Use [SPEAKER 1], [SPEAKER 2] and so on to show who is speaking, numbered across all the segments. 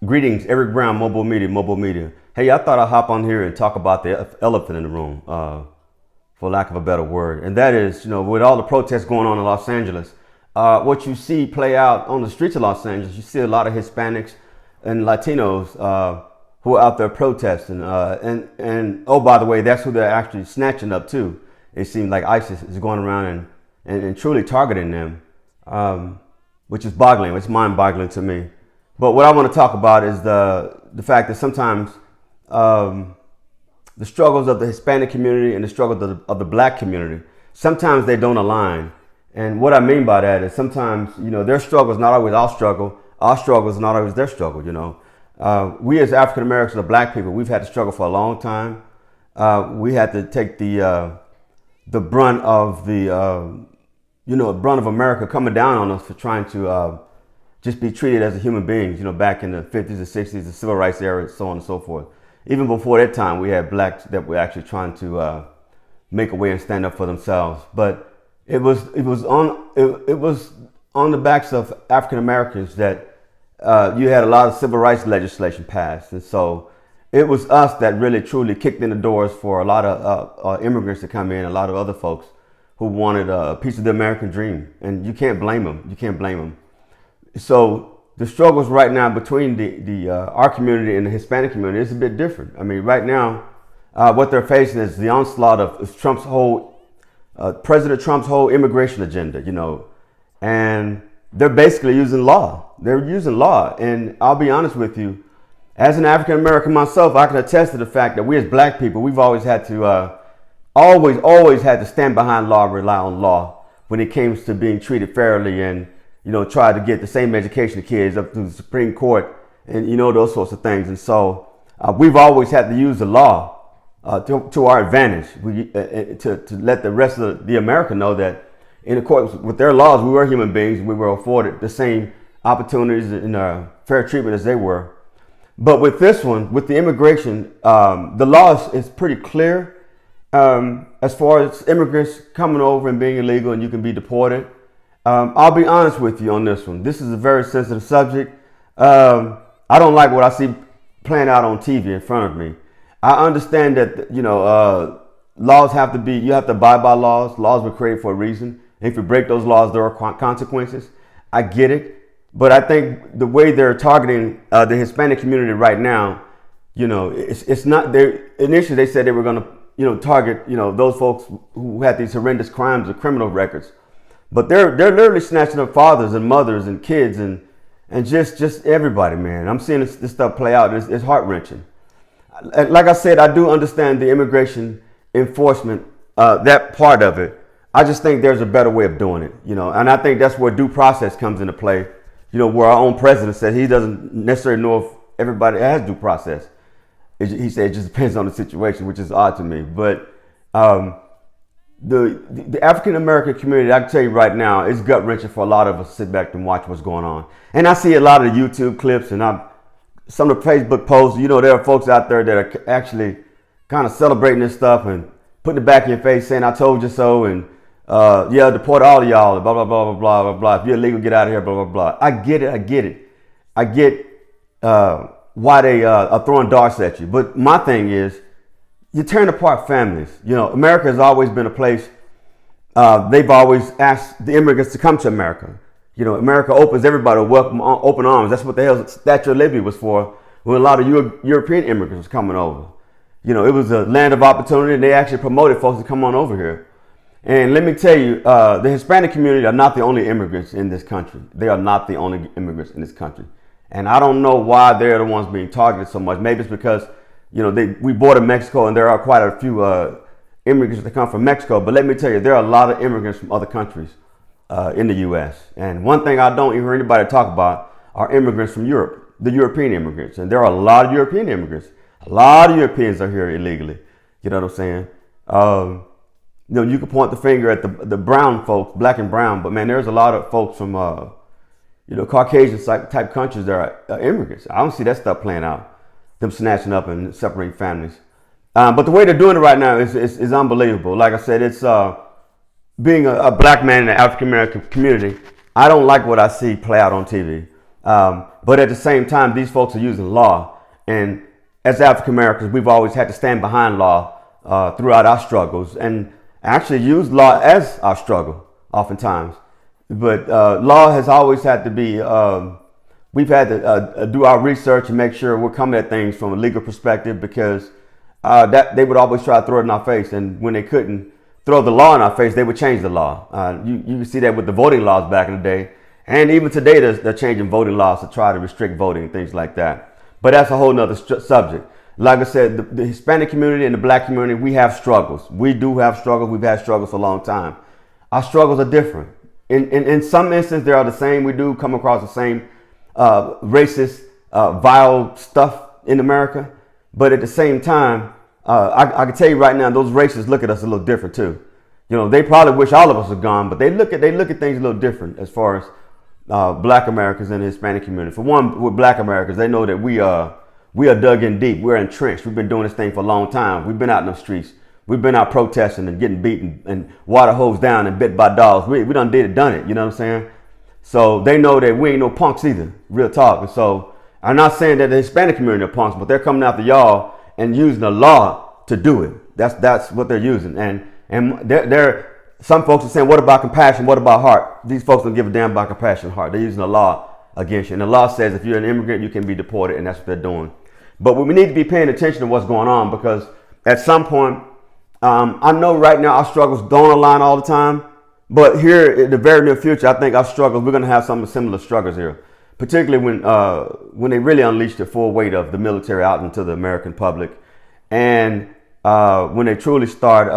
[SPEAKER 1] Greetings, Eric Brown, MOBO-Media. Hey, I thought I'd hop on here and talk about the elephant in the room, for lack of a better word. And that is, with all the protests going on in Los Angeles, what you see play out on the streets of Los Angeles, you see a lot of Hispanics and Latinos who are out there protesting. And oh, by the way, that's who they're actually snatching up too. It seems like ISIS is going around and truly targeting them, which is boggling. It's mind-boggling to me. But what I want to talk about is the fact that sometimes the struggles of the Hispanic community and the struggles of the Black community, sometimes they don't align. And what I mean by that is sometimes, their struggle is not always our struggle is not always their struggle, We as African Americans or Black people, we've had to struggle for a long time. We had to take the brunt of brunt of America coming down on us for trying to just be treated as a human beings, back in the 50s and 60s, the civil rights era, so on and so forth. Even before that time, we had Blacks that were actually trying to make a way and stand up for themselves. But it was on the backs of African Americans that you had a lot of civil rights legislation passed. And so it was us that really truly kicked in the doors for a lot of immigrants to come in, a lot of other folks who wanted a piece of the American dream. And you can't blame them. So the struggles right now between our community and the Hispanic community is a bit different. I mean, right now, what they're facing is the onslaught of Trump's whole, President Trump's whole immigration agenda, and they're basically using law. They're using law. And I'll be honest with you, as an African American myself, I can attest to the fact that we as Black people, we've always had to, always had to stand behind law, rely on law when it comes to being treated fairly and try to get the same education kids up through the Supreme Court and, those sorts of things. And so we've always had to use the law to our advantage to let the rest of the America know that in accordance with their laws, we were human beings and we were afforded the same opportunities and fair treatment as they were. But with this one, with the immigration, the law is pretty clear as far as immigrants coming over and being illegal and you can be deported. I'll be honest with you on this one. This is a very sensitive subject. I don't like what I see playing out on TV in front of me. I understand that, laws you have to abide by laws. Laws were created for a reason. And if you break those laws, there are consequences. I get it. But I think the way they're targeting the Hispanic community right now, it's not there. Initially, they said they were going to, target, those folks who had these horrendous crimes or criminal records. But they're literally snatching up fathers and mothers and kids and just everybody, man. I'm seeing this stuff play out. It's heart-wrenching. Like I said, I do understand the immigration enforcement, that part of it. I just think there's a better way of doing it, and I think that's where due process comes into play, where our own president said he doesn't necessarily know if everybody has due process. He said it just depends on the situation, which is odd to me. But the African American community, I can tell you right now, it's gut wrenching for a lot of us to sit back and watch what's going on. And I see a lot of the YouTube clips and some of the Facebook posts. There are folks out there that are actually kind of celebrating this stuff and putting it back in your face, saying "I told you so," and deport all of y'all, blah blah blah blah blah blah blah. If you're illegal, get out of here, blah blah blah. I get it. I get why they are throwing darts at you. But my thing is, you tearing apart families. America has always been a place, they've always asked the immigrants to come to America. America opens everybody with open arms. That's what the hell Statue of Liberty was for when a lot of European immigrants was coming over. It was a land of opportunity and they actually promoted folks to come on over here. And let me tell you, the Hispanic community are not the only immigrants in this country. They are not the only immigrants in this country. And I don't know why they're the ones being targeted so much. Maybe it's because we border Mexico and there are quite a few immigrants that come from Mexico. But let me tell you, there are a lot of immigrants from other countries in the U.S. And one thing I don't hear anybody talk about are immigrants from Europe, the European immigrants. And there are a lot of European immigrants. A lot of Europeans are here illegally. You know what I'm saying? You can point the finger at the brown folks, black and brown. But, man, there's a lot of folks from, Caucasian type countries that are immigrants. I don't see that stuff playing out. Them snatching up and separating families. But the way they're doing it right now is unbelievable. Like I said, it's being a black man in the African American community. I don't like what I see play out on TV. But at the same time, these folks are using law. And as African Americans, we've always had to stand behind law throughout our struggles and actually use law as our struggle oftentimes. But law has always had to be, we've had to do our research and make sure we're coming at things from a legal perspective, because that they would always try to throw it in our face. And when they couldn't throw the law in our face, they would change the law. You can see that with the voting laws back in the day. And even today, they're changing voting laws to try to restrict voting and things like that. But that's a whole nother subject. Like I said, the Hispanic community and the Black community, we have struggles. We do have struggles. We've had struggles for a long time. Our struggles are different. In some instances, they are the same. We do come across the same racist, vile stuff in America. But at the same time, I can tell you right now, those racists look at us a little different too. You know, they probably wish all of us are gone, but they look at things a little different as far as Black Americans and the Hispanic community. For one, with Black Americans, they know that we are dug in deep. We're entrenched. We've been doing this thing for a long time. We've been out in the streets. We've been out protesting and getting beaten and water hosed down and bit by dogs. We done done it. You know what I'm saying? So they know that we ain't no punks either. Real talk. And so I'm not saying that the Hispanic community are punks, but they're coming after y'all and using the law to do it. That's what they're using. And they're some folks are saying, what about compassion? What about heart? These folks don't give a damn about compassion and heart. They're using the law against you. And the law says if you're an immigrant, you can be deported, and that's what they're doing. But we need to be paying attention to what's going on, because at some point, I know right now our struggles don't align all the time, but here in the very near future, I think our struggles, we're going to have some similar struggles here, particularly when they really unleash the full weight of the military out into the American public, and when they truly start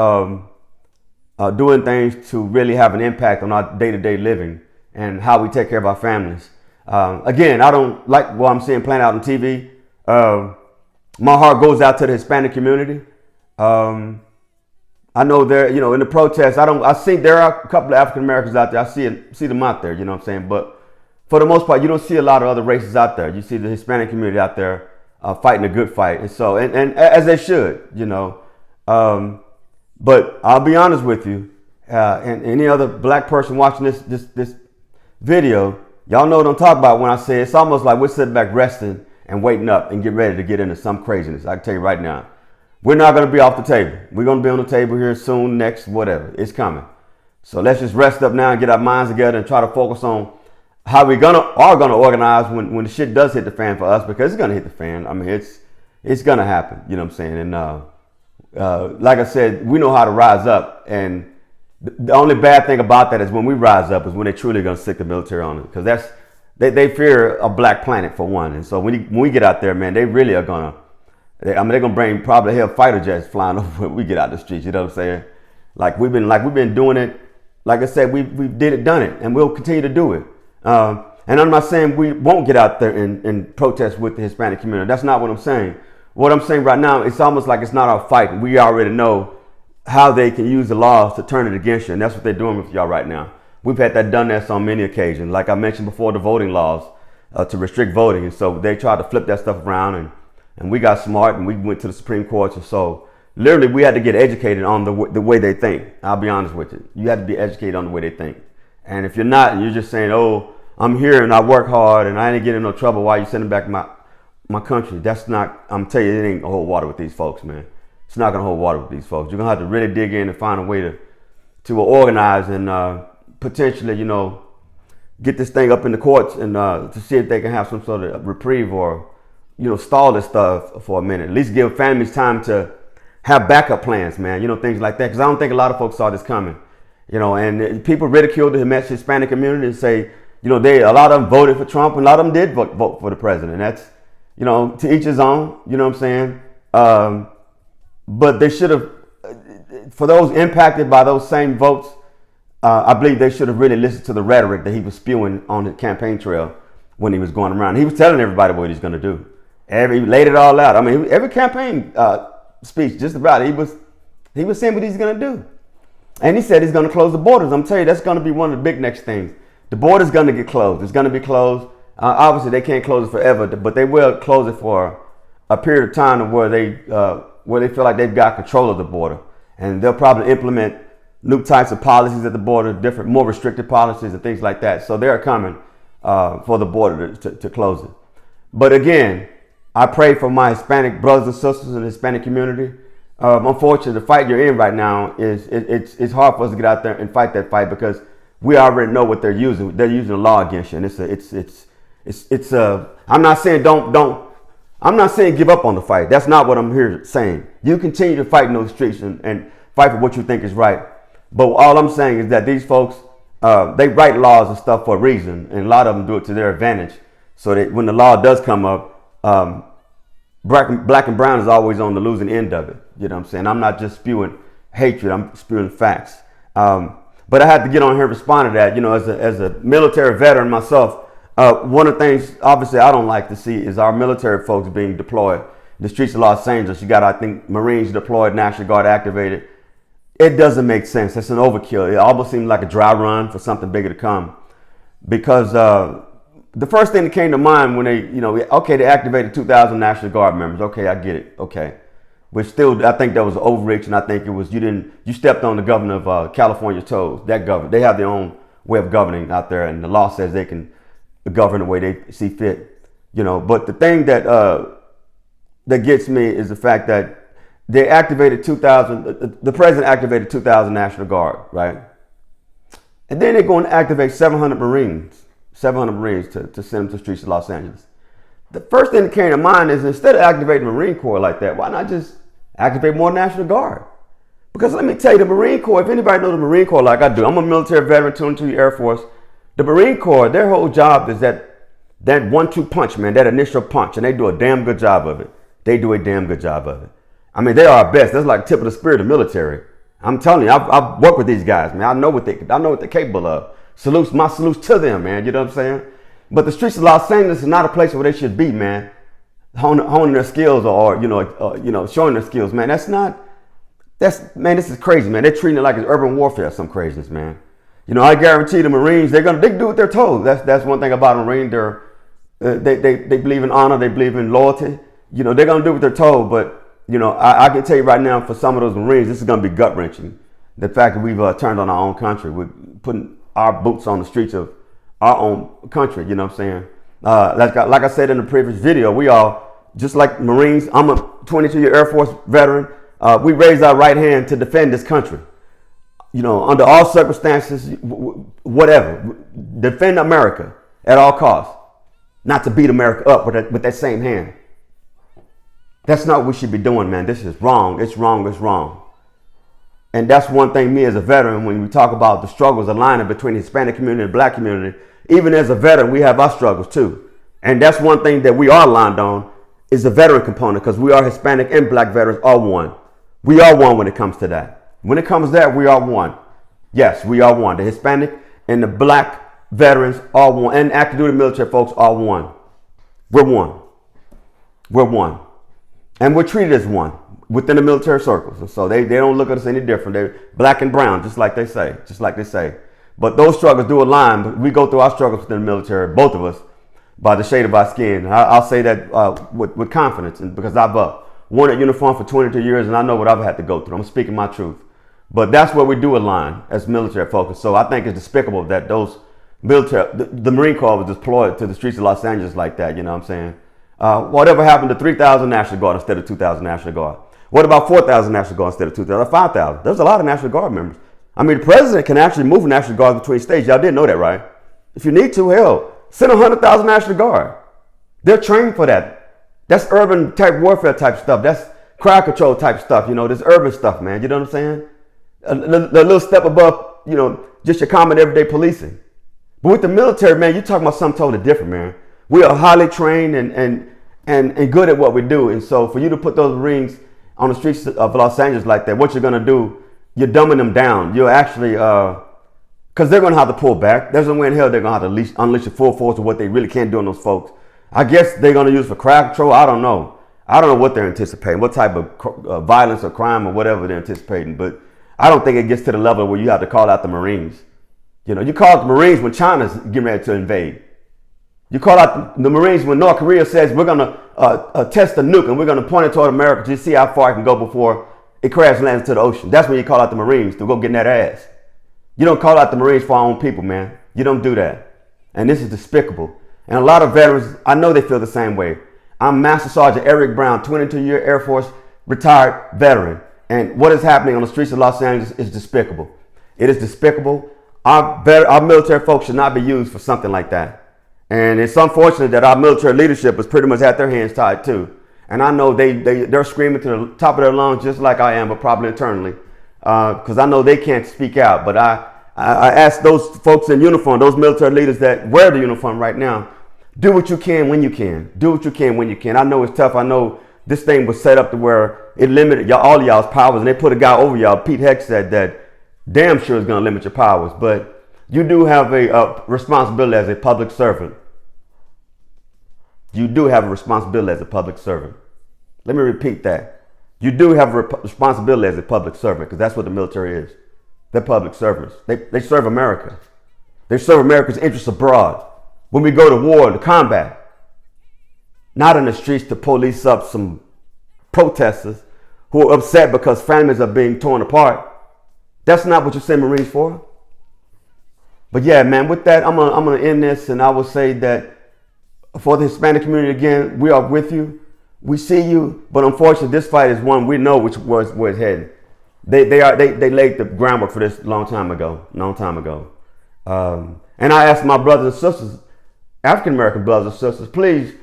[SPEAKER 1] doing things to really have an impact on our day-to-day living and how we take care of our families. Again, I don't like what I'm seeing playing out on TV. My heart goes out to the Hispanic community. I know there, in the protests, I see there are a couple of African Americans out there. I see them out there, you know what I'm saying? But for the most part, you don't see a lot of other races out there. You see the Hispanic community out there fighting a good fight. And so, and as they should, but I'll be honest with you, and any other black person watching this video, y'all know what I'm talking about when I say it's almost like we're sitting back resting and waiting up and get ready to get into some craziness. I can tell you right now, we're not going to be off the table. We're going to be on the table here soon, next, whatever. It's coming. So let's just rest up now and get our minds together and try to focus on how we are gonna organize when the shit does hit the fan for us, because it's gonna hit the fan. I mean, it's gonna happen. You know what I'm saying? And like I said, we know how to rise up. And the only bad thing about that is when we rise up is when they're truly gonna stick the military on it, because they fear a black planet for one. And so when we get out there, man, they really are gonna. They're gonna bring probably hell fighter jets flying over when we get out the streets. You know what I'm saying? Like we've been doing it. Like I said, we done it, and we'll continue to do it. And I'm not saying we won't get out there and protest with the Hispanic community. That's not what I'm saying. What I'm saying right now, it's almost like it's not our fight. We already know how they can use the laws to turn it against you, and that's what they're doing with y'all right now. We've had that done this on many occasions. Like I mentioned before, the voting laws to restrict voting, and so they tried to flip that stuff around, and we got smart and we went to the Supreme Court. And so literally we had to get educated on the way they think. I'll be honest with you. You have to be educated on the way they think. And if you're not, and you're just saying, oh, I'm here and I work hard and I ain't getting in no trouble while you're sending back my country. That's not, I'm telling you, it ain't gonna hold water with these folks, man. It's not gonna hold water with these folks. You're gonna have to really dig in and find a way to organize and potentially, get this thing up in the courts and to see if they can have some sort of reprieve or, stall this stuff for a minute. At least give families time to have backup plans, man. Things like that. Because I don't think a lot of folks saw this coming. And people ridiculed the Hispanic community and say, a lot of them voted for Trump and a lot of them did vote for the president. That's, to each his own, you know what I'm saying? But they should have, for those impacted by those same votes, I believe they should have really listened to the rhetoric that he was spewing on the campaign trail when he was going around. He was telling everybody what he's going to do. He laid it all out. I mean, every campaign speech, just about it, he was saying what he's going to do. And he said he's going to close the borders. I'm telling you, that's going to be one of the big next things. The border's going to get closed. It's going to be closed. Obviously, they can't close it forever, but they will close it for a period of time where they feel like they've got control of the border. And they'll probably implement new types of policies at the border, different, more restrictive policies and things like that. So they're coming. for the border to close it. But again, I pray for my Hispanic brothers and sisters in the Hispanic community. Unfortunately, the fight you're in right now it's hard for us to get out there and fight that fight because we already know what they're using. They're using the law against you, and I'm not saying I'm not saying give up on the fight. That's not what I'm here saying. You continue to fight in those streets and fight for what you think is right. But all I'm saying is that these folks, they write laws and stuff for a reason, and a lot of them do it to their advantage. So that when the law does come up, black and brown is always on the losing end of it. You know what I'm saying? I'm not just spewing hatred. I'm spewing facts. But I had to get on here and respond to that. You know, as a military veteran myself, one of the things, obviously, I don't like to see is our military folks being deployed in the streets of Los Angeles. You got, I think, Marines deployed, National Guard activated. It doesn't make sense. It's an overkill. It almost seems like a dry run for something bigger to come. Because the first thing that came to mind when they activated 2,000 National Guard members. Okay, I get it. Okay. But still, I think that was overreach, and I think it was you stepped on the governor of California's toes. That governor, they have their own way of governing out there, and the law says they can govern the way they see fit. You know, but the thing that gets me is the fact that they activated 2,000. The president activated 2,000 National Guard, right? And then they're going to activate 700 Marines to send them to the streets of Los Angeles. The first thing that came to mind is instead of activating the Marine Corps like that, why not just activate more National Guard? Because let me tell you, the Marine Corps, if anybody knows the Marine Corps like I do, I'm a military veteran, tuned to the Air Force. The Marine Corps, their whole job is that 1-2 punch, man, that initial punch, and they do a damn good job of it. They do a damn good job of it. I mean, they are our best. That's like tip of the spear of the military. I'm telling you, I've worked with these guys, man. I know what they're capable of. My salutes to them, man. You know what I'm saying? But the streets of Los Angeles is not a place where they should be, man. Honing their skills or showing their skills, man. This is crazy, man. They're treating it like it's urban warfare, some craziness, man. You know, I guarantee the Marines, they do what they're told. That's one thing about a Marine. They believe in honor, they believe in loyalty. You know, they're gonna do what they're told. But you know, I can tell you right now, for some of those Marines, this is gonna be gut wrenching. The fact that we've turned on our own country, we're putting our boots on the streets of our own country. You know what I'm saying? Like I said in the previous video, we all, just like Marines, I'm a 22-year Air Force veteran. We raised our right hand to defend this country. You know, under all circumstances, whatever, defend America at all costs. Not to beat America up with that same hand. That's not what we should be doing, man. This is wrong. It's wrong. It's wrong. And that's one thing, me as a veteran, when we talk about the struggles aligning between the Hispanic community and the Black community, even as a veteran, we have our struggles too. And that's one thing that we are aligned on is the veteran component, because we are Hispanic and Black veterans are one. We are one when it comes to that. When it comes to that, we are one. Yes, we are one. The Hispanic and the Black veterans are one. And active duty military folks are one. We're one. We're one. And we're treated as one within the military circles. And so they don't look at us any different. They're black and brown, just like they say. But those struggles do align. But we go through our struggles within the military, both of us, by the shade of our skin. I'll say that with confidence, and because I've worn a uniform for 22 years, and I know what I've had to go through. I'm speaking my truth. But that's where we do align as military folks. So I think it's despicable that those the Marine Corps was deployed to the streets of Los Angeles like that. You know what I'm saying? Whatever happened to 3,000 National Guard instead of 2,000 National Guard? What about 4,000 National Guard instead of 2,000? 5,000? There's a lot of National Guard members. I mean, the president can actually move National Guard between states. Y'all didn't know that, right? If you need to, hell, send 100,000 National Guard. They're trained for that. That's urban type warfare type stuff. That's crowd control type stuff. You know, this urban stuff, man. You know what I'm saying? A little step above, you know, just your common everyday policing. But with the military, man, you're talking about something totally different, man. We are highly trained and good at what we do. And so for you to put those Marines on the streets of Los Angeles like that, what you're going to do, you're dumbing them down. You're actually, because they're going to have to pull back. There's no way in hell they're going to have to unleash the full force of what they really can do on those folks. I guess they're going to use for crowd control. I don't know. I don't know what they're anticipating, what type of violence or crime or whatever they're anticipating. But I don't think it gets to the level where you have to call out the Marines. You know, you call out the Marines when China's getting ready to invade. You call out the Marines when North Korea says we're going to test a nuke and we're going to point it toward America to see how far it can go before it crash lands into the ocean. That's when you call out the Marines to go get in that ass. You don't call out the Marines for our own people, man. You don't do that. And this is despicable. And a lot of veterans, I know they feel the same way. I'm Master Sergeant Eric Brown, 22-year Air Force retired veteran. And what is happening on the streets of Los Angeles is despicable. It is despicable. Our military folks should not be used for something like that. And it's unfortunate that our military leadership has pretty much had their hands tied too. And I know they're screaming to the top of their lungs just like I am, but probably internally. Because I know they can't speak out. But I ask those folks in uniform, those military leaders that wear the uniform right now, do what you can when you can. Do what you can when you can. I know it's tough. I know this thing was set up to where it limited all of y'all's powers. And they put a guy over y'all, Pete Heck, said that damn sure is going to limit your powers. But you do have a responsibility as a public servant. You do have a responsibility as a public servant. Let me repeat that. You do have a responsibility as a public servant, because that's what the military is. They're public servants. They serve America. They serve America's interests abroad. When we go to war, to combat, not in the streets to police up some protesters who are upset because families are being torn apart. That's not what you send Marines for. But yeah, man, with that, I'm gonna end this, and I will say that for the Hispanic community, again, we are with you. We see you, but unfortunately, this fight is one we know where it's heading. They laid the groundwork for this long time ago. And I ask my brothers and sisters, African American brothers and sisters, please,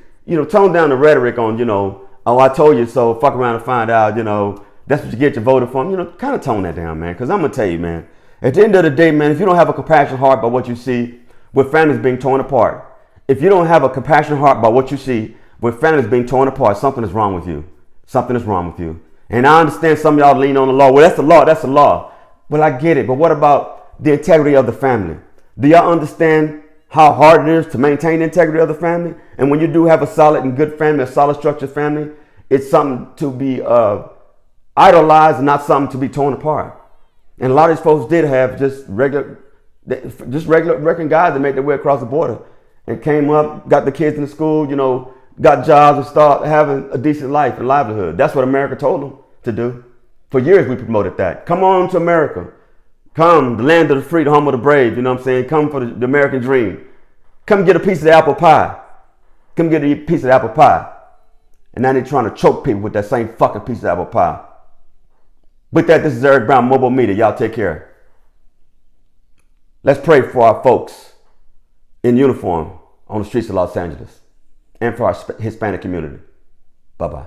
[SPEAKER 1] tone down the rhetoric on, oh, I told you so, fuck around and find out, that's what you get your voter from. Kind of tone that down, man, because I'm gonna tell you, man, at the end of the day, man, if you don't have a compassionate heart by what you see with families being torn apart, if you don't have a compassionate heart by what you see with families being torn apart, something is wrong with you. Something is wrong with you. And I understand some of y'all lean on the law. Well, that's the law. Well, I get it. But what about the integrity of the family? Do y'all understand how hard it is to maintain the integrity of the family? And when you do have a solid and good family, a solid structured family, it's something to be idolized and not something to be torn apart. And a lot of these folks did have just regular American guys that made their way across the border and came up, got the kids in the school, got jobs and start having a decent life and livelihood. That's what America told them to do. For years we promoted that. Come on to America. Come, the land of the free, the home of the brave. You know what I'm saying? Come for the American dream. Come get a piece of the apple pie. Come get a piece of the apple pie. And now they're trying to choke people with that same fucking piece of apple pie. With that, this is Eric Brown, MOBO-Media. Y'all take care. Let's pray for our folks in uniform on the streets of Los Angeles and for our Hispanic community. Bye-bye.